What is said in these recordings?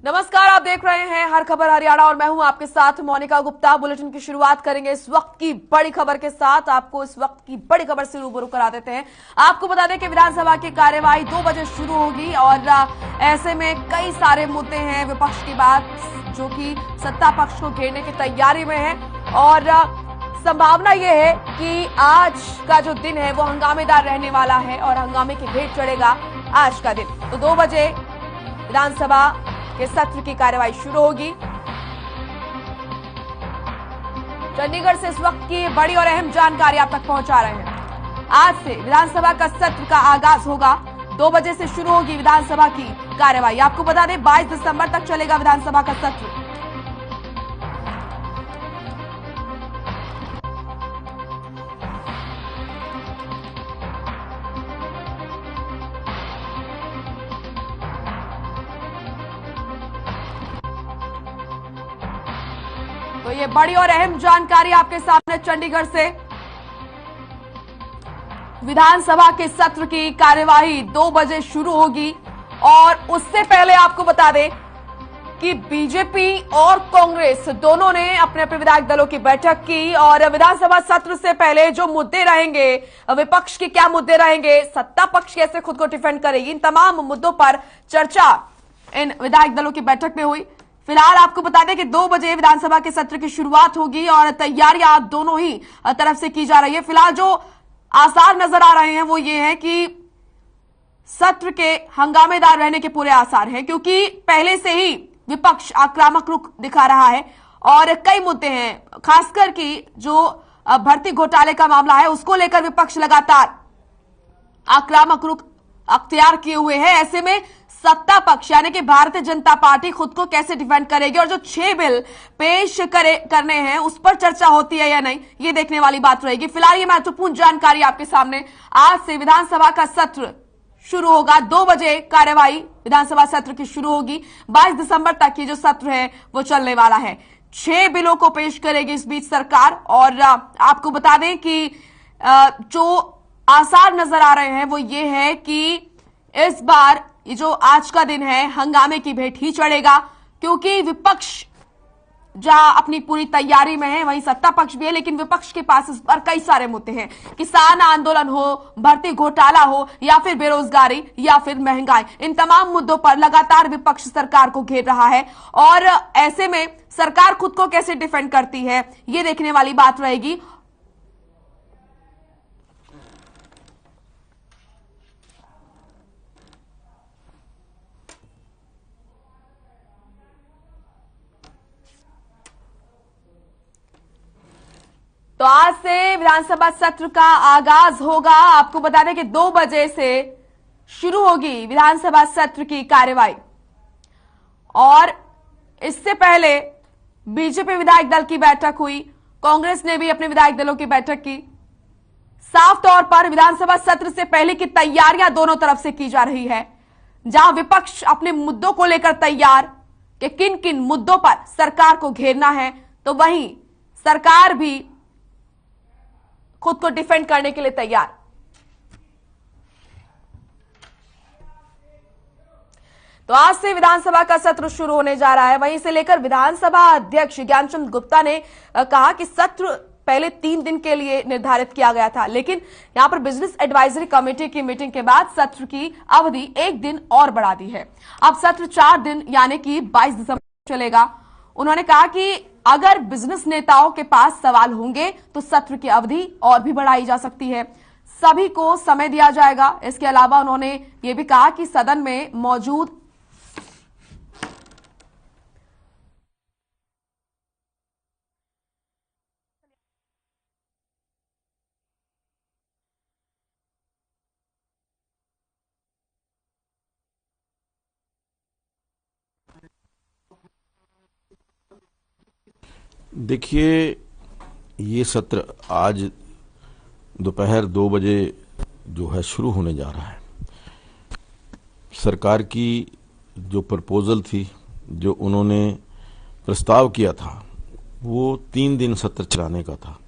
नमस्कार, आप देख रहे हैं हर खबर हरियाणा और मैं हूं आपके साथ मोनिका गुप्ता। बुलेटिन की शुरुआत करेंगे इस वक्त की बड़ी खबर के साथ। आपको इस वक्त की बड़ी खबर से रूबरू करा देते हैं। आपको बता दें कि विधानसभा की कार्यवाही 2 बजे शुरू होगी और ऐसे में कई सारे मुद्दे हैं विपक्ष की बात, जो कि सत्ता पक्ष को घेरने की तैयारी में है और संभावना यह है कि आज का जो दिन है वो हंगामेदार रहने वाला है और हंगामे की भेंट चढ़ेगा आज का दिन। तो 2 बजे विधानसभा के सत्र की कार्यवाही शुरू होगी। चंडीगढ़ से इस वक्त की बड़ी और अहम जानकारी आप तक पहुंचा रहे हैं। आज से विधानसभा का सत्र का आगाज होगा। 2 बजे से शुरू होगी विधानसभा की कार्यवाही। आपको बता दें 22 दिसंबर तक चलेगा विधानसभा का सत्र। तो ये बड़ी और अहम जानकारी आपके सामने चंडीगढ़ से। विधानसभा के सत्र की कार्यवाही 2 बजे शुरू होगी और उससे पहले आपको बता दें कि बीजेपी और कांग्रेस दोनों ने अपने अपने विधायक दलों की बैठक की और विधानसभा सत्र से पहले जो मुद्दे रहेंगे, विपक्ष के क्या मुद्दे रहेंगे, सत्ता पक्ष कैसे खुद को डिफेंड करेगी, इन तमाम मुद्दों पर चर्चा इन विधायक दलों की बैठक में हुई। फिलहाल आपको बता दें कि 2 बजे विधानसभा के सत्र की शुरुआत होगी और तैयारियां दोनों ही तरफ से की जा रही है। फिलहाल जो आसार नजर आ रहे हैं वो ये है कि सत्र के हंगामेदार रहने के पूरे आसार हैं, क्योंकि पहले से ही विपक्ष आक्रामक रुख दिखा रहा है और कई मुद्दे हैं, खासकर कि जो भर्ती घोटाले का मामला है उसको लेकर विपक्ष लगातार आक्रामक रुख अख्तियार किए हुए हैं। ऐसे में सत्ता पक्ष यानी कि भारतीय जनता पार्टी खुद को कैसे डिफेंड करेगी और जो 6 बिल पेश करने हैं उस पर चर्चा होती है या नहीं, ये देखने वाली बात रहेगी। फिलहाल ये महत्वपूर्ण जानकारी आपके सामने। आज से विधानसभा का सत्र शुरू होगा। 2 बजे कार्यवाही विधानसभा सत्र की शुरू होगी। 22 दिसंबर तक की जो सत्र है वो चलने वाला है। 6 बिलों को पेश करेगी इस बीच सरकार और आपको बता दें कि जो आसार नजर आ रहे हैं वो ये है कि इस बार ये जो आज का दिन है हंगामे की भेंट ही चढ़ेगा, क्योंकि विपक्ष जहां अपनी पूरी तैयारी में है वहीं सत्ता पक्ष भी है, लेकिन विपक्ष के पास इस पर कई सारे मुद्दे हैं। किसान आंदोलन हो, भर्ती घोटाला हो या फिर बेरोजगारी या फिर महंगाई, इन तमाम मुद्दों पर लगातार विपक्ष सरकार को घेर रहा है और ऐसे में सरकार खुद को कैसे डिफेंड करती है ये देखने वाली बात रहेगी। तो आज से विधानसभा सत्र का आगाज होगा। आपको बता दें कि 2 बजे से शुरू होगी विधानसभा सत्र की कार्यवाही और इससे पहले बीजेपी विधायक दल की बैठक हुई, कांग्रेस ने भी अपने विधायक दलों की बैठक की। साफ तौर पर विधानसभा सत्र से पहले की तैयारियां दोनों तरफ से की जा रही है, जहां विपक्ष अपने मुद्दों को लेकर तैयार कि किन किन मुद्दों पर सरकार को घेरना है, तो वहीं सरकार भी खुद को डिफेंड करने के लिए तैयार। तो आज से विधानसभा का सत्र शुरू होने जा रहा है। वहीं से लेकर विधानसभा अध्यक्ष ज्ञानचंद गुप्ता ने कहा कि सत्र पहले 3 दिन के लिए निर्धारित किया गया था, लेकिन यहां पर बिजनेस एडवाइजरी कमेटी की मीटिंग के बाद सत्र की अवधि 1 दिन और बढ़ा दी है। अब सत्र 4 दिन यानी कि 22 दिसंबर चलेगा। उन्होंने कहा कि अगर बिजनेस नेताओं के पास सवाल होंगे तो सत्र की अवधि और भी बढ़ाई जा सकती है, सभी को समय दिया जाएगा। इसके अलावा उन्होंने ये भी कहा कि सदन में मौजूद देखिए, ये सत्र आज दोपहर 2 बजे जो है शुरू होने जा रहा है। सरकार की जो प्रपोजल थी, जो उन्होंने प्रस्ताव किया था, वो 3 दिन सत्र चलाने का था,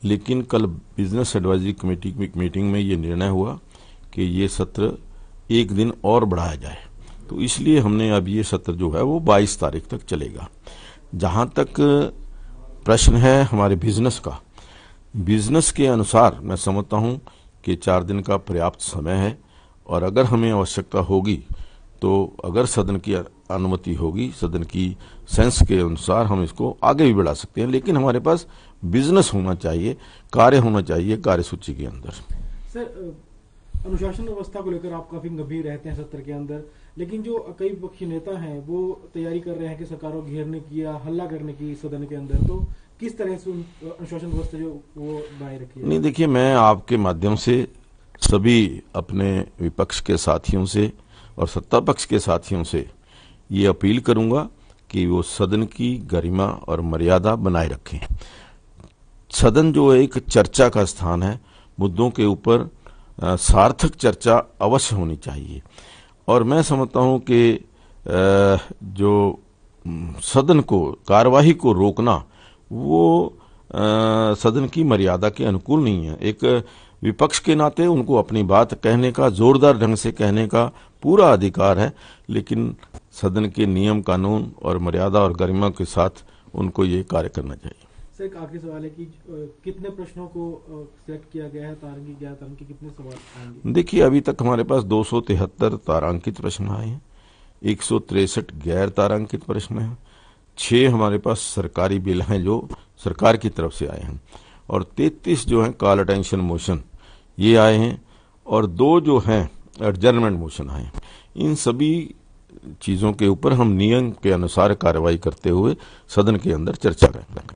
लेकिन कल बिजनेस एडवाइजरी कमेटी की मीटिंग में ये निर्णय हुआ कि ये सत्र 1 दिन और बढ़ाया जाए। तो इसलिए हमने अब ये सत्र जो है वो 22 तारीख तक चलेगा। जहां तक प्रश्न है हमारे बिजनेस का, बिजनेस के अनुसार मैं समझता हूं कि 4 दिन का पर्याप्त समय है, और अगर हमें आवश्यकता होगी तो अगर सदन की अनुमति होगी, सदन की सेंस के अनुसार हम इसको आगे भी बढ़ा सकते हैं, लेकिन हमारे पास बिजनेस होना चाहिए, कार्य होना चाहिए कार्यसूची के अंदर। सर, अनुशासन व्यवस्था को लेकर आप काफी गंभीर रहते हैं सत्र के अंदर, लेकिन जो कई विपक्षी नेता हैं वो तैयारी कर रहे हैं कि सरकार को घेरने की या हल्ला करने की सदन के अंदर, तो किस तरह से अनुशासन व्यवस्था जो वो बनाए रखी है? नहीं, देखिए, मैं आपके माध्यम से सभी अपने विपक्ष के साथियों से और सत्ता पक्ष के साथियों से ये अपील करूंगा कि वो सदन की गरिमा और मर्यादा बनाए रखें। सदन जो एक चर्चा का स्थान है, मुद्दों के ऊपर सार्थक चर्चा अवश्य होनी चाहिए, और मैं समझता हूं कि जो सदन को, कार्यवाही को रोकना वो सदन की मर्यादा के अनुकूल नहीं है। एक विपक्ष के नाते उनको अपनी बात कहने का, जोरदार ढंग से कहने का पूरा अधिकार है, लेकिन सदन के नियम कानून और मर्यादा और गरिमा के साथ उनको ये कार्य करना चाहिए। सर, एक आखिरी सवाल है कि कितने प्रश्नों को सिलेक्ट किया गया है, तारांकित, गैर तारांकित, कितने सवाल आएंगे? देखिए, अभी तक हमारे पास 273 तारांकित प्रश्न आए हैं, 163 गैर तारांकित प्रश्न हैं, 6 हमारे पास सरकारी बिल हैं जो सरकार की तरफ से आए हैं, और 33 जो हैं कॉल अटेंशन मोशन ये आए हैं, और 2 जो हैं एडजर्नमेंट मोशन आए हैं। इन सभी चीजों के ऊपर हम नियम के अनुसार कार्रवाई करते हुए सदन के अंदर चर्चा करेंगे।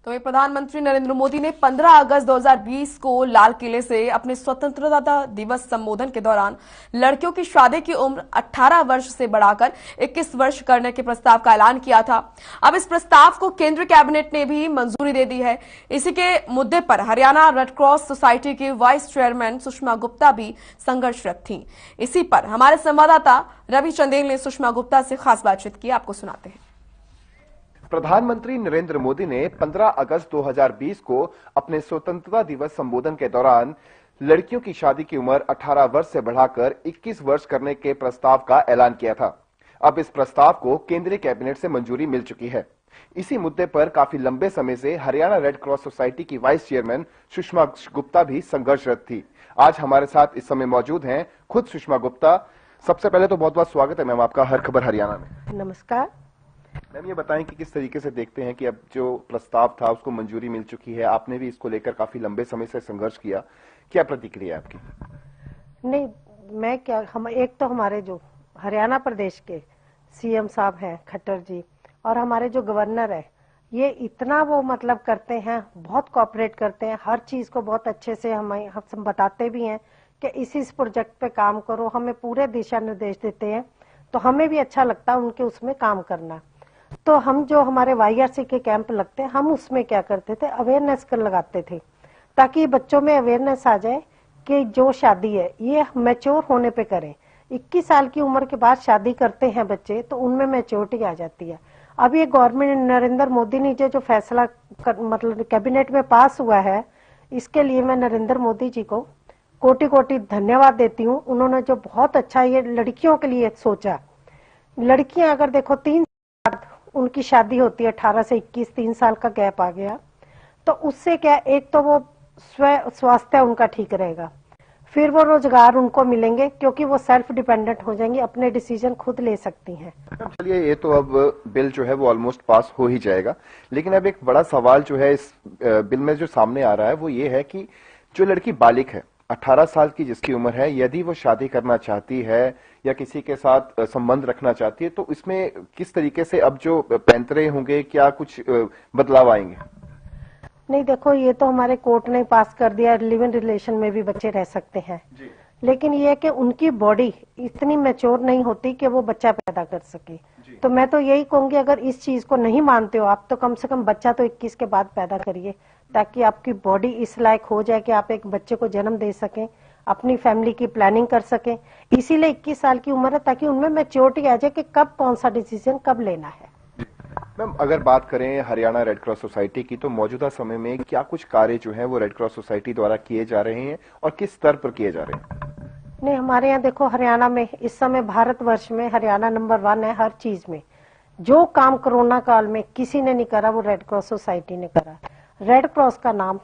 तो प्रधानमंत्री नरेंद्र मोदी ने 15 अगस्त 2020 को लाल किले से अपने स्वतंत्रता दिवस संबोधन के दौरान लड़कियों की शादी की उम्र 18 वर्ष से बढ़ाकर 21 वर्ष करने के प्रस्ताव का ऐलान किया था। अब इस प्रस्ताव को केंद्रीय कैबिनेट ने भी मंजूरी दे दी है। इसी के मुद्दे पर हरियाणा रेड क्रॉस सोसाइटी की वाइस चेयरमैन सुषमा गुप्ता भी संघर्षरत थीं। इसी पर हमारे संवाददाता रवि चंदेल ने सुषमा गुप्ता से खास बातचीत की, आपको सुनाते हैं। प्रधानमंत्री नरेंद्र मोदी ने 15 अगस्त 2020 को अपने स्वतंत्रता दिवस संबोधन के दौरान लड़कियों की शादी की उम्र 18 वर्ष से बढ़ाकर 21 वर्ष करने के प्रस्ताव का ऐलान किया था। अब इस प्रस्ताव को केंद्रीय कैबिनेट से मंजूरी मिल चुकी है। इसी मुद्दे पर काफी लंबे समय से हरियाणा रेड क्रॉस सोसाइटी की वाइस चेयरमैन सुषमा गुप्ता भी संघर्षरत थी। आज हमारे साथ इस समय मौजूद हैं खुद सुषमा गुप्ता। सबसे पहले तो बहुत बहुत स्वागत है मैम आपका हर खबर हरियाणा में। नमस्कार मैम, ये बताएं कि किस तरीके से देखते हैं कि अब जो प्रस्ताव था उसको मंजूरी मिल चुकी है, आपने भी इसको लेकर काफी लंबे समय से संघर्ष किया, क्या प्रतिक्रिया है आपकी? नहीं, मैं क्या, हम एक तो हमारे जो हरियाणा प्रदेश के सीएम साहब हैं खट्टर जी, और हमारे जो गवर्नर है, ये इतना वो मतलब करते हैं, बहुत कोऑपरेट करते हैं, हर चीज को बहुत अच्छे से हम बताते भी हैं कि इस प्रोजेक्ट पे काम करो, हमें पूरे दिशा निर्देश देते हैं, तो हमें भी अच्छा लगता है उनके उसमें काम करना। तो हम जो हमारे वाईआरसी के कैंप लगते हैं, हम उसमें क्या करते थे, अवेयरनेस कर लगाते थे, ताकि बच्चों में अवेयरनेस आ जाए कि जो शादी है ये मैच्योर होने पे करें। 21 साल की उम्र के बाद शादी करते हैं बच्चे, तो उनमें मैच्योरिटी आ जाती है। अब ये गवर्नमेंट नरेंद्र मोदी ने जो फैसला मतलब कैबिनेट में पास हुआ है, इसके लिए मैं नरेंद्र मोदी जी को कोटि कोटि धन्यवाद देती हूँ। उन्होंने जो बहुत अच्छा ये लड़कियों के लिए सोचा। लड़कियां अगर देखो 3 साल उनकी शादी होती है, 18 से 21, 3 साल का गैप आ गया, तो उससे क्या, एक तो वो स्वास्थ्य उनका ठीक रहेगा, फिर वो रोजगार उनको मिलेंगे क्योंकि वो सेल्फ डिपेंडेंट हो जाएंगी, अपने डिसीजन खुद ले सकती हैं। चलिए, ये तो अब बिल जो है वो ऑलमोस्ट पास हो ही जाएगा, लेकिन अब एक बड़ा सवाल जो है इस बिल में जो सामने आ रहा है वो ये है कि जो लड़की बालिग है, 18 साल की जिसकी उम्र है, यदि वो शादी करना चाहती है या किसी के साथ संबंध रखना चाहती है, तो इसमें किस तरीके से अब जो पैंतरे होंगे, क्या कुछ बदलाव आएंगे? नहीं, देखो, ये तो हमारे कोर्ट ने पास कर दिया, लिव इन रिलेशन में भी बच्चे रह सकते हैं जी। लेकिन ये कि उनकी बॉडी इतनी मैच्योर नहीं होती कि वो बच्चा पैदा कर सके। तो मैं तो यही कहूंगी, अगर इस चीज को नहीं मानते हो आप, तो कम से कम बच्चा तो 21 के बाद पैदा करिए, ताकि आपकी बॉडी इस लायक हो जाए कि आप एक बच्चे को जन्म दे सकें, अपनी फैमिली की प्लानिंग कर सकें। इसीलिए 21 साल की उम्र है, ताकि उनमें मैच्योरिटी आ जाए कि कब कौन सा डिसीजन कब लेना है। मैम, अगर बात करें हरियाणा रेड क्रॉस सोसाइटी की, तो मौजूदा समय में क्या कुछ कार्य जो है वो रेड क्रॉस सोसाइटी द्वारा किए जा रहे हैं और किस स्तर पर किए जा रहे हैं? नहीं, हमारे यहाँ देखो, हरियाणा में इस समय भारतवर्ष में हरियाणा नंबर 1 है हर चीज में। जो काम कोरोना काल में किसी ने नहीं करा वो रेड क्रॉस सोसाइटी ने करा। रेड क्रॉस का नाम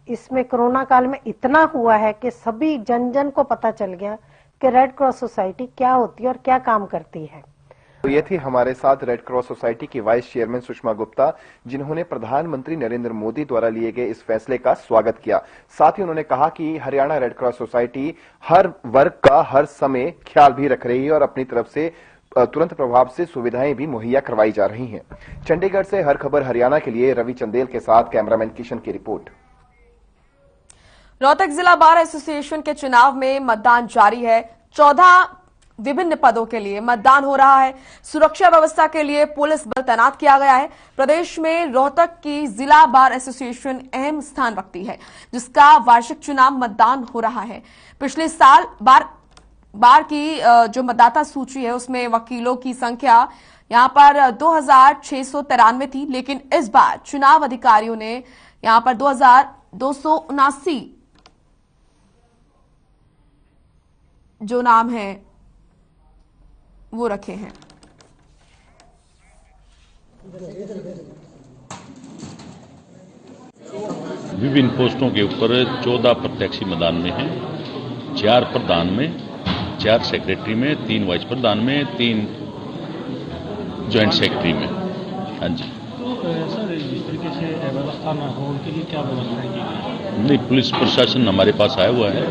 इसमें कोरोना काल में इतना हुआ है कि सभी जन जन को पता चल गया कि रेड क्रॉस सोसाइटी क्या होती है और क्या काम करती है। तो ये थी हमारे साथ रेड क्रॉस सोसाइटी की वाइस चेयरमैन सुषमा गुप्ता, जिन्होंने प्रधानमंत्री नरेंद्र मोदी द्वारा लिए गए इस फैसले का स्वागत किया। साथ ही उन्होंने कहा कि हरियाणा रेड क्रॉस सोसाइटी हर वर्ग का हर समय ख्याल भी रख रही है और अपनी तरफ से तुरंत प्रभाव से सुविधाएं भी मुहैया करवाई जा रही हैं। चंडीगढ़ से हर खबर हरियाणा के लिए रवि चंदेल के साथ कैमरामैन किशन की रिपोर्ट। रोहतक जिला बार एसोसिएशन के चुनाव में मतदान जारी है। 14 विभिन्न पदों के लिए मतदान हो रहा है। सुरक्षा व्यवस्था के लिए पुलिस बल तैनात किया गया है। प्रदेश में रोहतक की जिला बार एसोसिएशन अहम स्थान रखती है, जिसका वार्षिक चुनाव मतदान हो रहा है। पिछले साल बार की जो मतदाता सूची है उसमें वकीलों की संख्या यहां पर 2693 थी, लेकिन इस बार चुनाव अधिकारियों ने यहां पर 2279 जो नाम है वो रखे हैं। विभिन्न पोस्टों के ऊपर 14 प्रत्याशी मैदान में हैं। 4 प्रधान में, 4 सेक्रेटरी में, 3 वाइस प्रधान में, 3 ज्वाइंट सेक्रेटरी में। हाँ जी। तो सर, जिस तरीके से व्यवस्था न हो उनके लिए क्या व्यवस्था की गई? नहीं, पुलिस प्रशासन हमारे पास आया हुआ है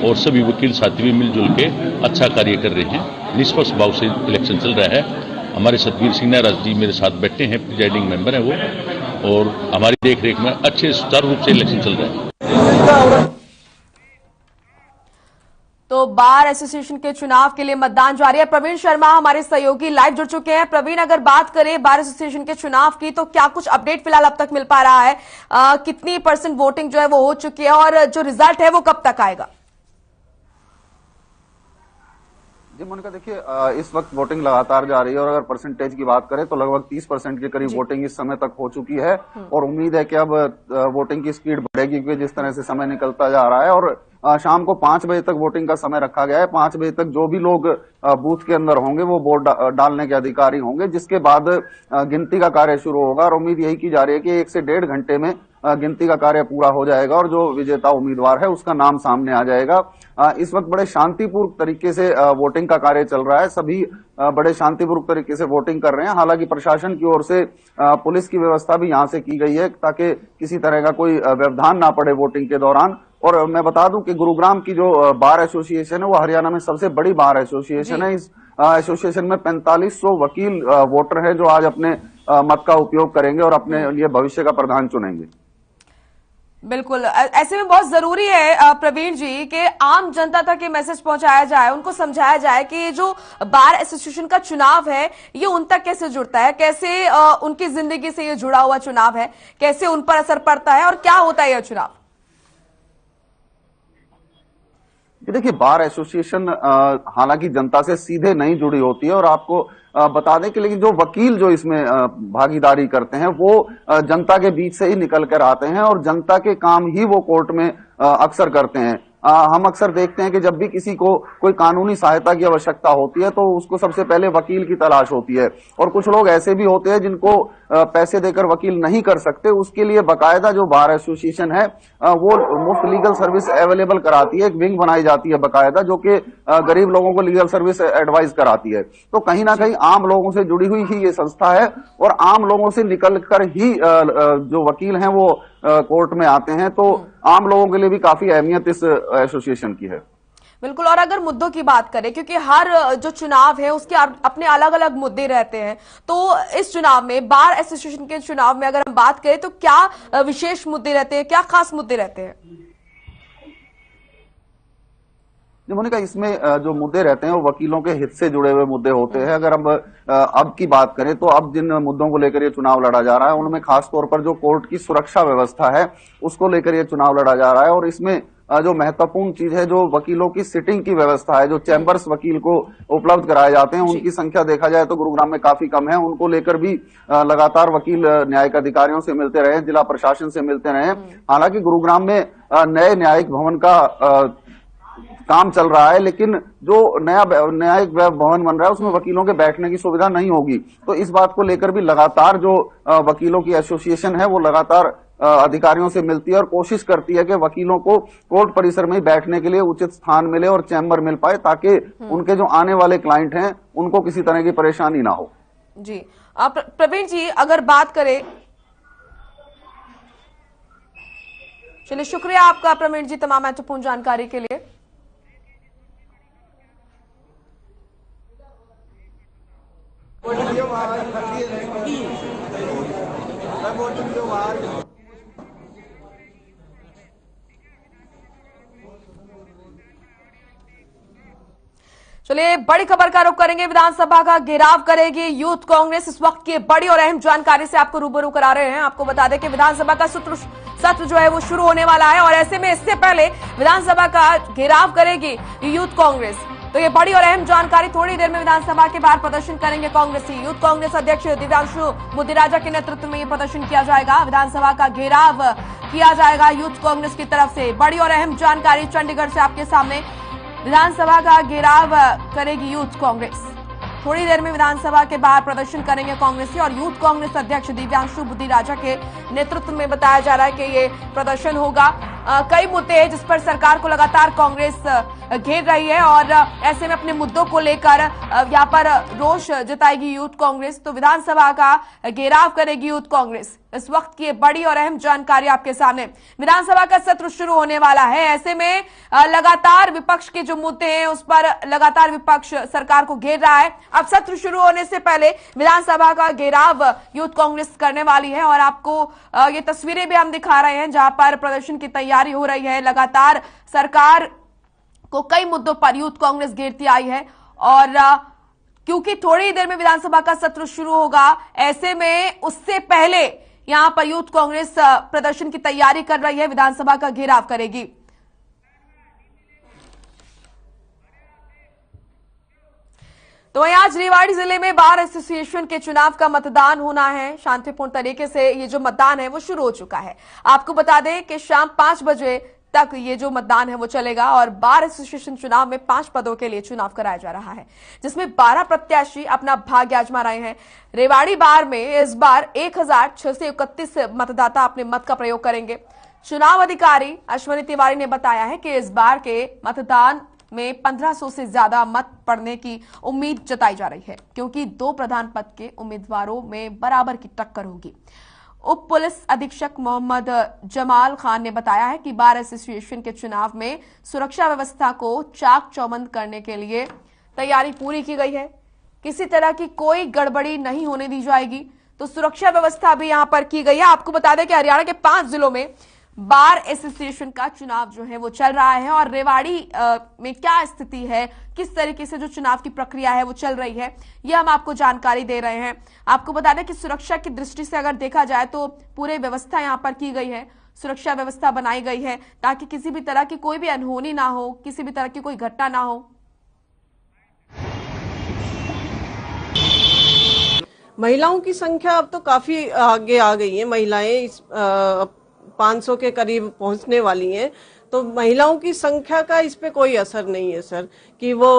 और सभी वकील साथी भी मिलजुल के अच्छा कार्य कर रहे हैं। निष्पक्ष भाव से इलेक्शन चल रहा है। हमारे सतवीर सिंह नाराज जी मेरे साथ बैठे हैं, प्रिजाइडिंग मेंबर हैं वो, और हमारी देखरेख में अच्छे सुचारू रूप से इलेक्शन चल रहा है। तो बार एसोसिएशन के चुनाव के लिए मतदान जारी है। प्रवीण शर्मा हमारे सहयोगी लाइव जुड़ चुके हैं। प्रवीण, अगर बात करें बार एसोसिएशन के चुनाव की, तो क्या कुछ अपडेट फिलहाल अब तक मिल पा रहा है? कितनी % वोटिंग जो है वो हो चुकी है और जो रिजल्ट है वो कब तक आएगा? जी मोनिका, देखिए, इस वक्त वोटिंग लगातार जा रही है और अगर परसेंटेज की बात करें तो लगभग 30% के करीब वोटिंग इस समय तक हो चुकी है और उम्मीद है कि अब वोटिंग की स्पीड बढ़ेगी, क्योंकि जिस तरह से समय निकलता जा रहा है। और शाम को 5 बजे तक वोटिंग का समय रखा गया है। 5 बजे तक जो भी लोग बूथ के अंदर होंगे वो वोट डालने के अधिकारी होंगे, जिसके बाद गिनती का कार्य शुरू होगा और उम्मीद यही की जा रही है कि 1 से 1.5 घंटे में गिनती का कार्य पूरा हो जाएगा और जो विजेता उम्मीदवार है उसका नाम सामने आ जाएगा। इस वक्त बड़े शांतिपूर्ण तरीके से वोटिंग का कार्य चल रहा है। सभी बड़े शांतिपूर्ण तरीके से वोटिंग कर रहे हैं। हालांकि प्रशासन की ओर से पुलिस की व्यवस्था भी यहां से की गई है ताकि किसी तरह का कोई व्यवधान ना पड़े वोटिंग के दौरान। और मैं बता दूं कि गुरुग्राम की जो बार एसोसिएशन है वो हरियाणा में सबसे बड़ी बार एसोसिएशन है। इस एसोसिएशन में 4500 वकील वोटर हैं जो आज अपने मत का उपयोग करेंगे और अपने लिए भविष्य का प्रधान चुनेंगे। बिल्कुल, ऐसे में बहुत जरूरी है प्रवीण जी कि आम जनता तक ये मैसेज पहुंचाया जाए, उनको समझाया जाए कि ये जो बार एसोसिएशन का चुनाव है ये उन तक कैसे जुड़ता है, कैसे उनकी जिंदगी से ये जुड़ा हुआ चुनाव है, कैसे उन पर असर पड़ता है और क्या होता है यह चुनाव। देखिए, बार एसोसिएशन हालांकि जनता से सीधे नहीं जुड़ी होती है और आपको बता दें कि लेकिन जो वकील जो इसमें भागीदारी करते हैं वो जनता के बीच से ही निकल कर आते हैं और जनता के काम ही वो कोर्ट में अक्सर करते हैं। हम अक्सर देखते हैं कि जब भी किसी को कोई कानूनी सहायता की आवश्यकता होती है तो उसको सबसे पहले वकील की तलाश होती है और कुछ लोग ऐसे भी होते हैं जिनको पैसे देकर वकील नहीं कर सकते। उसके लिए बकायदा जो बार एसोसिएशन है वो मुफ्त लीगल सर्विस अवेलेबल कराती है। एक विंग बनाई जाती है बकायदा जो कि गरीब लोगों को लीगल सर्विस एडवाइस कराती है। तो कहीं ना कहीं आम लोगों से जुड़ी हुई ही ये संस्था है और आम लोगों से निकलकर ही जो वकील हैं वो कोर्ट में आते हैं। तो आम लोगों के लिए भी काफी अहमियत इस एसोसिएशन की है। बिल्कुल, और अगर मुद्दों की बात करें, क्योंकि हर जो चुनाव है उसके अपने अलग अलग मुद्दे रहते हैं, तो इस चुनाव में बार एसोसिएशन के चुनाव में अगर हम बात करें तो क्या विशेष मुद्दे रहते हैं, क्या खास मुद्दे रहते हैं? मोनिका, इसमें जो मुद्दे रहते हैं वो वकीलों के हित से जुड़े हुए मुद्दे होते हैं। अगर अब की बात करें तो अब जिन मुद्दों को लेकर ये चुनाव लड़ा जा रहा है उनमें खासतौर पर जो कोर्ट की सुरक्षा व्यवस्था है उसको लेकर ये चुनाव लड़ा जा रहा है और इसमें जो महत्वपूर्ण चीज है, जो वकीलों की सिटिंग की व्यवस्था है, जो चैम्बर्स वकील को उपलब्ध कराए जाते हैं, उनकी संख्या देखा जाए तो गुरुग्राम में काफी कम है। उनको लेकर भी लगातार वकील न्यायिक अधिकारियों से मिलते रहे, जिला प्रशासन से मिलते रहे। हालांकि गुरुग्राम में नए न्यायिक भवन का काम चल रहा है, लेकिन जो नया न्यायिक भवन बन रहा है उसमें वकीलों के बैठने की सुविधा नहीं होगी। तो इस बात को लेकर भी लगातार जो वकीलों की एसोसिएशन है वो लगातार अधिकारियों से मिलती है और कोशिश करती है कि वकीलों को कोर्ट परिसर में बैठने के लिए उचित स्थान मिले और चैम्बर मिल पाए, ताकि उनके जो आने वाले क्लाइंट हैं उनको किसी तरह की परेशानी ना हो। जी प्रवीण जी, अगर बात करें, चलिए शुक्रिया आपका प्रवीण जी तमाम महत्वपूर्ण जानकारी के लिए। चलिए बड़ी खबर का रुख करेंगे। विधानसभा का घेराव करेगी यूथ कांग्रेस। इस वक्त की बड़ी और अहम जानकारी से आपको रूबरू करा रहे हैं। आपको बता दें कि विधानसभा का सत्र जो है वो शुरू होने वाला है और ऐसे में इससे पहले विधानसभा का घेराव करेगी यूथ कांग्रेस। तो ये बड़ी और अहम जानकारी, थोड़ी देर में विधानसभा के बाहर प्रदर्शन करेंगे कांग्रेसी। यूथ कांग्रेस अध्यक्ष दिव्यांशु मुदिराजा के नेतृत्व में ये प्रदर्शन किया जाएगा। विधानसभा का घेराव किया जाएगा यूथ कांग्रेस की तरफ से। बड़ी और अहम जानकारी चंडीगढ़ से आपके सामने। विधानसभा का घेराव करेगी यूथ कांग्रेस। थोड़ी देर में विधानसभा के बाहर प्रदर्शन करेंगे कांग्रेसी और यूथ कांग्रेस अध्यक्ष दिव्यांशु मुदिराजा के नेतृत्व में बताया जा रहा है कि ये प्रदर्शन होगा। कई मुद्दे हैं जिस पर सरकार को लगातार कांग्रेस घेर रही है और ऐसे में अपने मुद्दों को लेकर यहाँ पर रोष जताएगी यूथ कांग्रेस। तो विधानसभा का घेराव करेगी यूथ कांग्रेस। इस वक्त की बड़ी और अहम जानकारी आपके सामने। विधानसभा का सत्र शुरू होने वाला है, ऐसे में लगातार विपक्ष के जो मुद्दे हैं उस पर लगातार विपक्ष सरकार को घेर रहा है। अब सत्र शुरू होने से पहले विधानसभा का घेराव यूथ कांग्रेस करने वाली है और आपको ये तस्वीरें भी हम दिखा रहे हैं जहां पर प्रदर्शन की तैयारी हो रही है। लगातार सरकार को कई मुद्दों पर यूथ कांग्रेस घेरती आई है और क्योंकि थोड़ी देर में विधानसभा का सत्र शुरू होगा, ऐसे में उससे पहले यहां पर यूथ कांग्रेस प्रदर्शन की तैयारी कर रही है, विधानसभा का घेराव करेगी। तो वहीं आज रेवाड़ी जिले में बार एसोसिएशन के चुनाव का मतदान होना है। शांतिपूर्ण तरीके से ये जो मतदान है वो शुरू हो चुका है। आपको बता दें कि शाम 5 बजे तक ये जो मतदान है वो चलेगा और बार एसोसिएशन चुनाव में 5 पदों के लिए चुनाव कराया जा रहा है, जिसमें 12 प्रत्याशी अपना भाग्य आजमा रहे हैं। रेवाड़ी बार में इस बार 1631 मतदाता अपने मत का प्रयोग करेंगे। चुनाव अधिकारी अश्वनी तिवारी ने बताया है कि इस बार के मतदान में 1500 से ज्यादा मत पड़ने की उम्मीद जताई जा रही है, क्योंकि 2 प्रधान पद के उम्मीदवारों में बराबर की टक्कर होगी। उप पुलिस अधीक्षक मोहम्मद जमाल खान ने बताया है कि बार एसोसिएशन के चुनाव में सुरक्षा व्यवस्था को चाक चौबंद करने के लिए तैयारी पूरी की गई है। किसी तरह की कोई गड़बड़ी नहीं होने दी जाएगी। तो सुरक्षा व्यवस्था भी यहां पर की गई है। आपको बता दें कि हरियाणा के 5 जिलों में बार एसोसिएशन का चुनाव जो है वो चल रहा है और रेवाड़ी में क्या स्थिति है, किस तरीके से जो चुनाव की प्रक्रिया है वो चल रही है, ये हम आपको जानकारी दे रहे हैं। आपको बता दें कि सुरक्षा की दृष्टि से अगर देखा जाए तो पूरे व्यवस्था यहां पर की गई है, सुरक्षा व्यवस्था बनाई गई है ताकि किसी भी तरह की कोई भी अनहोनी ना हो, किसी भी तरह की कोई घटना ना हो। महिलाओं की संख्या अब तो काफी आगे आ गई है। महिलाएं इस 500 के करीब पहुंचने वाली हैं। तो महिलाओं की संख्या का इस पे कोई असर नहीं है सर कि वो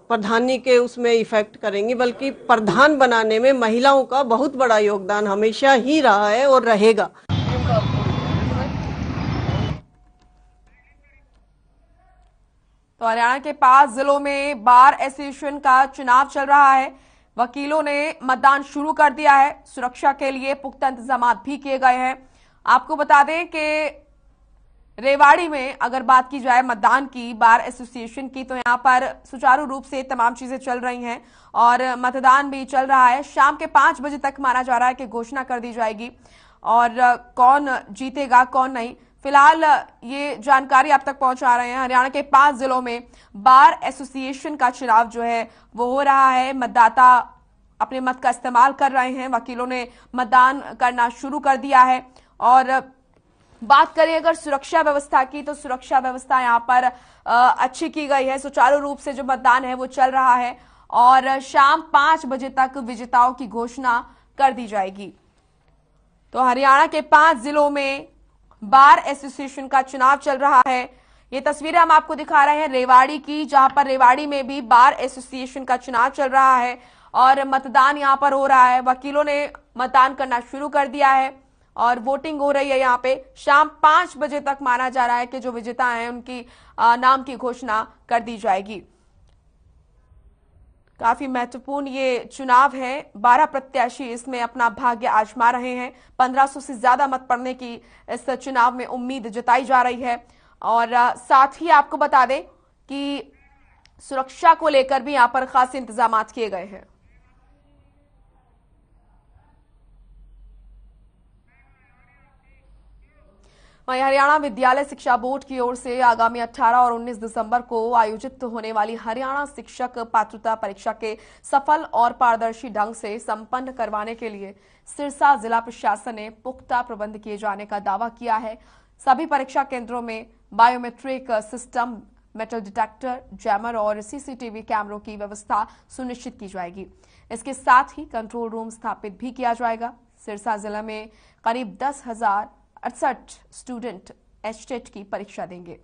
प्रधानी के उसमें इफेक्ट करेंगी, बल्कि प्रधान बनाने में महिलाओं का बहुत बड़ा योगदान हमेशा ही रहा है और रहेगा। तो हरियाणा के 5 जिलों में बार एसोसिएशन का चुनाव चल रहा है। वकीलों ने मतदान शुरू कर दिया है। सुरक्षा के लिए पुख्ता इंतजाम भी किए गए हैं। आपको बता दें कि रेवाड़ी में अगर बात की जाए मतदान की, बार एसोसिएशन की, तो यहां पर सुचारू रूप से तमाम चीजें चल रही हैं और मतदान भी चल रहा है। शाम के 5 बजे तक माना जा रहा है कि घोषणा कर दी जाएगी और कौन जीतेगा कौन नहीं। फिलहाल ये जानकारी आप तक पहुंचा रहे हैं। हरियाणा के 5 जिलों में बार एसोसिएशन का चुनाव जो है वो हो रहा है। मतदाता अपने मत का इस्तेमाल कर रहे हैं। वकीलों ने मतदान करना शुरू कर दिया है और बात करें अगर सुरक्षा व्यवस्था की, तो सुरक्षा व्यवस्था यहाँ पर अच्छी की गई है। सुचारू रूप से जो मतदान है वो चल रहा है और शाम 5 बजे तक विजेताओं की घोषणा कर दी जाएगी। तो हरियाणा के 5 जिलों में बार एसोसिएशन का चुनाव चल रहा है। ये तस्वीरें हम आपको दिखा रहे हैं रेवाड़ी की, जहां पर रेवाड़ी में भी बार एसोसिएशन का चुनाव चल रहा है और मतदान यहां पर हो रहा है। वकीलों ने मतदान करना शुरू कर दिया है और वोटिंग हो रही है। यहाँ पे शाम 5 बजे तक माना जा रहा है कि जो विजेता हैं उनकी नाम की घोषणा कर दी जाएगी। काफी महत्वपूर्ण ये चुनाव है। 12 प्रत्याशी इसमें अपना भाग्य आजमा रहे हैं। 1500 से ज्यादा मत पड़ने की इस चुनाव में उम्मीद जताई जा रही है। और साथ ही आपको बता दें कि सुरक्षा को लेकर भी यहां पर खास इंतजाम किए गए हैं। वहीं हरियाणा विद्यालय शिक्षा बोर्ड की ओर से आगामी 18 और 19 दिसंबर को आयोजित होने वाली हरियाणा शिक्षक पात्रता परीक्षा के सफल और पारदर्शी ढंग से संपन्न करवाने के लिए सिरसा जिला प्रशासन ने पुख्ता प्रबंध किए जाने का दावा किया है। सभी परीक्षा केंद्रों में biometric system, metal detector, jammer और सीसीटीवी कैमरों की व्यवस्था सुनिश्चित की जाएगी। इसके साथ ही कंट्रोल रूम स्थापित भी किया जाएगा। सिरसा जिला में करीब 10,068 स्टूडेंट एचटेट की परीक्षा देंगे।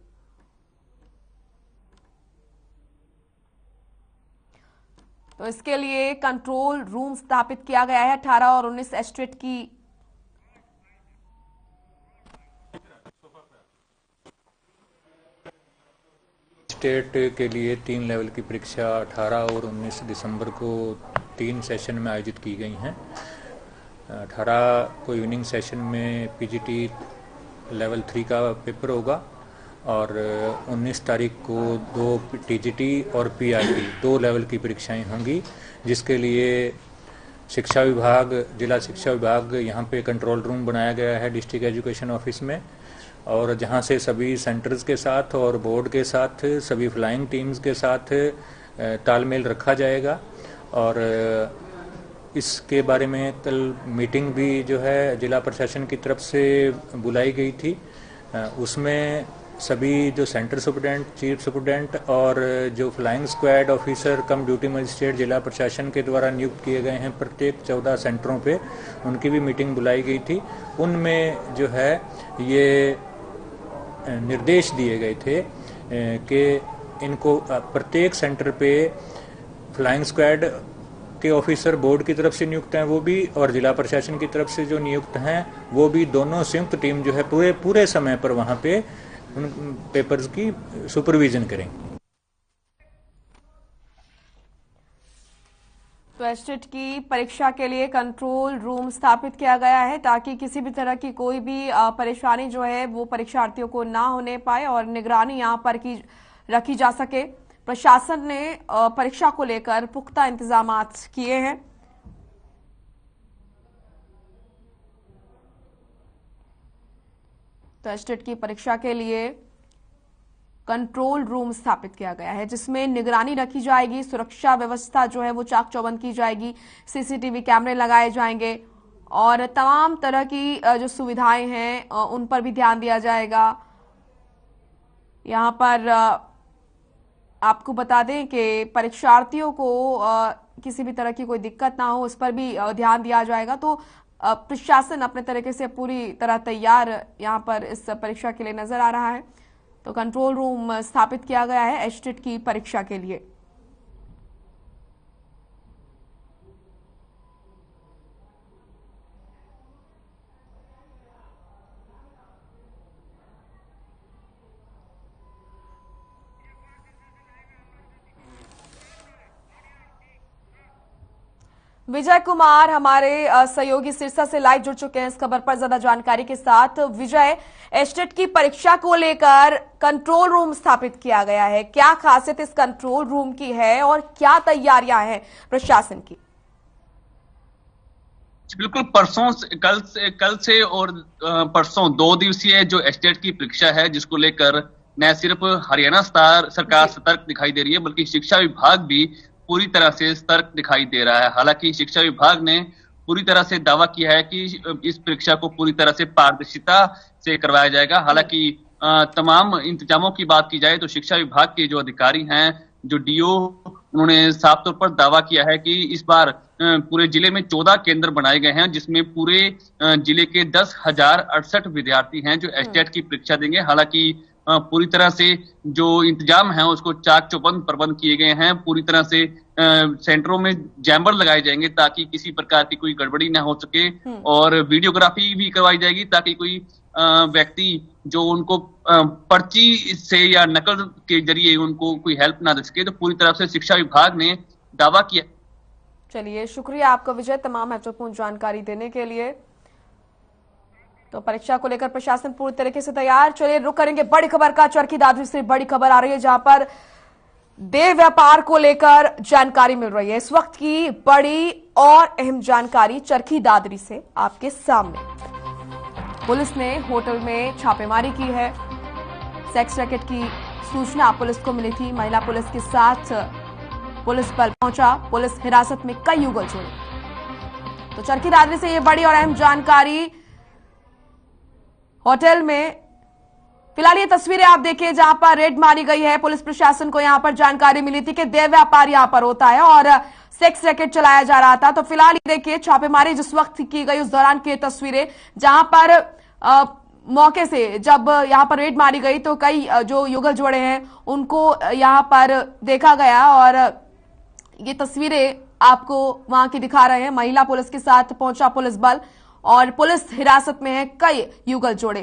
तो इसके लिए कंट्रोल रूम स्थापित किया गया है। 18 और 19 एचटेट की स्टेट के लिए 3 लेवल की परीक्षा 18 और 19 दिसंबर को 3 सेशन में आयोजित की गई हैं। 18 को इवनिंग सेशन में पीजीटी लेवल 3 का पेपर होगा और 19 तारीख को 2 टीजीटी और पीआरटी 2 लेवल की परीक्षाएं होंगी, जिसके लिए शिक्षा विभाग, जिला शिक्षा विभाग यहाँ पे कंट्रोल रूम बनाया गया है डिस्ट्रिक्ट एजुकेशन ऑफिस में, और जहाँ से सभी सेंटर्स के साथ और बोर्ड के साथ, सभी फ्लाइंग टीम्स के साथ तालमेल रखा जाएगा। और इसके बारे में कल मीटिंग भी जो है जिला प्रशासन की तरफ से बुलाई गई थी। उसमें सभी जो सेंटर सुपरडेंट, चीफ सुपरडेंट और जो फ्लाइंग स्क्वाड ऑफिसर कम ड्यूटी मजिस्ट्रेट जिला प्रशासन के द्वारा नियुक्त किए गए हैं प्रत्येक 14 सेंटरों पे, उनकी भी मीटिंग बुलाई गई थी। उनमें जो है ये निर्देश दिए गए थे कि इनको प्रत्येक सेंटर पे फ्लाइंग स्क्वाड के ऑफिसर बोर्ड की तरफ से नियुक्त हैं वो भी, और जिला प्रशासन की तरफ से जो नियुक्त हैं वो भी, दोनों संयुक्त टीम जो है पूरे समय पर वहां पे उन पेपर्स की सुपरविजन करेंगे। तो एचटेट की परीक्षा के लिए कंट्रोल रूम स्थापित किया गया है ताकि किसी भी तरह की कोई भी परेशानी जो है वो परीक्षार्थियों को ना होने पाए और निगरानी यहां पर की रखी जा सके। प्रशासन ने परीक्षा को लेकर पुख्ता इंतजाम किए हैं। तो एचटेट की परीक्षा के लिए कंट्रोल रूम स्थापित किया गया है जिसमें निगरानी रखी जाएगी, सुरक्षा व्यवस्था जो है वो चाक चौबंद की जाएगी, सीसीटीवी कैमरे लगाए जाएंगे और तमाम तरह की जो सुविधाएं हैं उन पर भी ध्यान दिया जाएगा। यहाँ पर आपको बता दें कि परीक्षार्थियों को किसी भी तरह की कोई दिक्कत ना हो, उस पर भी ध्यान दिया जाएगा। तो प्रशासन अपने तरीके से पूरी तरह तैयार यहाँ पर इस परीक्षा के लिए नजर आ रहा है। तो कंट्रोल रूम स्थापित किया गया है एचटेट की परीक्षा के लिए। विजय कुमार हमारे सहयोगी सिरसा से लाइव जुड़ चुके हैं इस खबर पर ज्यादा जानकारी के साथ। विजय, एचटेट की परीक्षा को लेकर कंट्रोल रूम स्थापित किया गया है, क्या खासियत इस कंट्रोल रूम की है और क्या तैयारियां हैं प्रशासन की? बिल्कुल, कल से और परसों 2 दिवसीय जो एचटेट की परीक्षा है, जिसको लेकर न सिर्फ हरियाणा सरकार सतर्क दिखाई दे रही है बल्कि शिक्षा विभाग भी पूरी तरह से सतर्क दिखाई दे रहा है। हालांकि शिक्षा विभाग ने पूरी तरह से दावा किया है कि इस परीक्षा को पूरी तरह से पारदर्शिता से करवाया जाएगा। हालांकि तमाम इंतजामों की बात की जाए तो शिक्षा विभाग के जो अधिकारी हैं, जो डीओ, उन्होंने साफ तौर पर दावा किया है कि इस बार पूरे जिले में 14 केंद्र बनाए गए हैं, जिसमें पूरे जिले के 10,068 विद्यार्थी हैं जो एसटेट की परीक्षा देंगे। हालांकि पूरी तरह से जो इंतजाम है उसको चाक चौबंद प्रबंध किए गए हैं। पूरी तरह से सेंटरों में जैमर लगाए जाएंगे ताकि किसी प्रकार की कोई गड़बड़ी ना हो सके, और वीडियोग्राफी भी करवाई जाएगी ताकि कोई व्यक्ति जो उनको पर्ची से या नकल के जरिए उनको कोई हेल्प ना दे सके। तो पूरी तरह से शिक्षा विभाग ने दावा किया। चलिए, शुक्रिया आपका विजय, तमाम महत्वपूर्ण जानकारी देने के लिए। तो परीक्षा को लेकर प्रशासन पूरी तरीके से तैयार। चलिए रुक करेंगे बड़ी खबर का। चरखी दादरी से बड़ी खबर आ रही है जहां पर देह व्यापार को लेकर जानकारी मिल रही है। इस वक्त की बड़ी और अहम जानकारी चरखी दादरी से आपके सामने। पुलिस ने होटल में छापेमारी की है। सेक्स रैकेट की सूचना पुलिस को मिली थी। महिला पुलिस के साथ पुलिस बल पहुंचा। पुलिस हिरासत में कई युगल जोड़े। तो चरखी दादरी से ये बड़ी और अहम जानकारी। होटल में फिलहाल ये तस्वीरें आप देखिए जहां पर रेड मारी गई है। पुलिस प्रशासन को यहां पर जानकारी मिली थी कि देह व्यापार यहां पर होता है और सेक्स रैकेट चलाया जा रहा था। तो फिलहाल ये देखिए छापेमारी जिस वक्त की गई उस दौरान की तस्वीरें, जहां पर मौके से जब यहां पर रेड मारी गई तो कई जो युगल जोड़े हैं उनको यहां पर देखा गया। और ये तस्वीरें आपको वहां की दिखा रहे हैं। महिला पुलिस के साथ पहुंचा पुलिस बल और पुलिस हिरासत में है कई युगल जोड़े।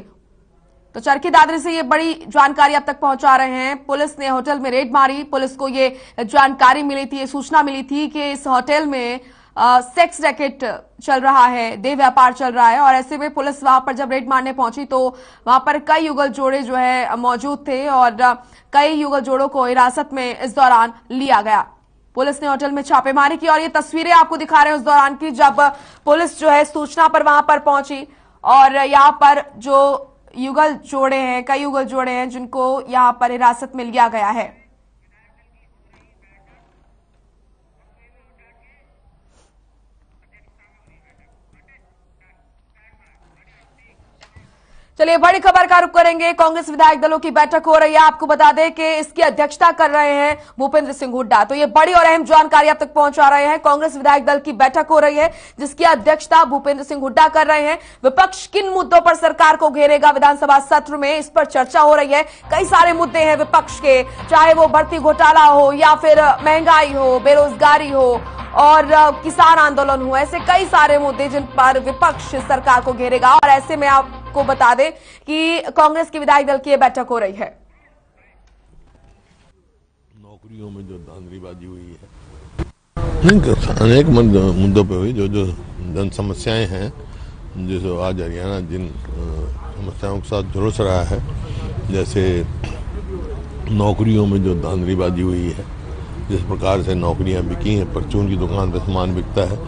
तो चरखी दादरी से ये बड़ी जानकारी अब तक पहुंचा रहे हैं। पुलिस ने होटल में रेड मारी। पुलिस को ये जानकारी मिली थी, ये सूचना मिली थी कि इस होटल में सेक्स रैकेट चल रहा है, देह व्यापार चल रहा है। और ऐसे में पुलिस वहां पर जब रेड मारने पहुंची तो वहां पर कई युगल जोड़े जो है मौजूद थे और कई युगल जोड़ों को हिरासत में इस दौरान लिया गया। पुलिस ने होटल में छापेमारी की और ये तस्वीरें आपको दिखा रहे हैं उस दौरान की जब पुलिस जो है सूचना पर वहां पर पहुंची और यहां पर जो युगल जोड़े हैं, कई युगल जोड़े हैं जिनको यहां पर हिरासत में लिया गया है। चलिए बड़ी खबर का रुख करेंगे। कांग्रेस विधायक दलों की बैठक हो रही है। आपको बता दें कि इसकी अध्यक्षता कर रहे हैं भूपेंद्र सिंह हुड्डा। तो ये बड़ी और अहम जानकारी अब तक पहुंचा रहे हैं। कांग्रेस विधायक दल की बैठक हो रही है जिसकी अध्यक्षता भूपेंद्र सिंह हुड्डा कर रहे हैं। विपक्ष किन मुद्दों पर सरकार को घेरेगा विधानसभा सत्र में, इस पर चर्चा हो रही है। कई सारे मुद्दे हैं विपक्ष के, चाहे वो भर्ती घोटाला हो या फिर महंगाई हो, बेरोजगारी हो और किसान आंदोलन हो। ऐसे कई सारे मुद्दे जिन पर विपक्ष सरकार को घेरेगा। और ऐसे में आपको बता दें कि कांग्रेस की विधायक दल की यह बैठक हो रही है। नौकरियों में जो धांधलीबाजी हुई है, अनेक मुद्दों पे हुई। जो जन समस्याएं हैं, जो आज हरियाणा जिन समस्याओं के साथ झुलस रहा है, जैसे नौकरियों में जो धांधलीबाजी हुई है, जिस प्रकार से नौकरियां बिकी हैं, परचून की दुकान पर सामान बिकता है,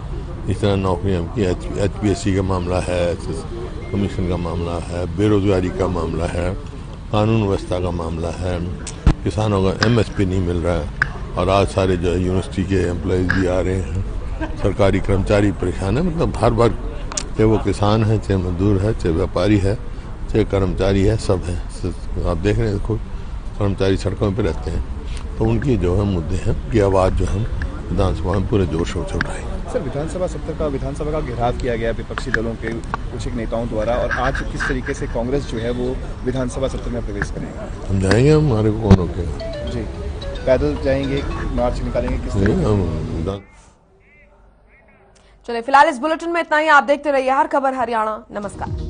इस तरह नौकरियां बिकी। HPSC का मामला है, कमीशन का मामला है, बेरोजगारी का मामला है, कानून व्यवस्था का मामला है, किसानों का MSP नहीं मिल रहा है। और आज सारे जो है यूनिवर्सिटी के एम्प्लॉयज़ भी आ रहे हैं, सरकारी कर्मचारी परेशान है। मतलब हर बार चाहे वो किसान है, चाहे मजदूर है, चाहे व्यापारी है, चाहे कर्मचारी है, सब है। आप देख रहे हैं, देखो कर्मचारी सड़कों पर रहते हैं। तो उनकी जो है मुद्दे हैं, उनकी आवाज़ जो है विधानसभा में पूरे जोर शोर चल रहा है। सर, विधानसभा का घेराव किया गया विपक्षी दलों के कुछ एक नेताओं द्वारा, और आज किस तरीके से कांग्रेस जो है वो विधानसभा सत्र में प्रवेश करेगा? हम जाएंगे, हमारे को कौन रोकेगा जी? पैदल जाएंगे, मार्च निकालेंगे, किस तरीके? चलिए फिलहाल इस बुलेटिन में इतना ही। आप देखते रहिए हर खबर हरियाणा। नमस्कार।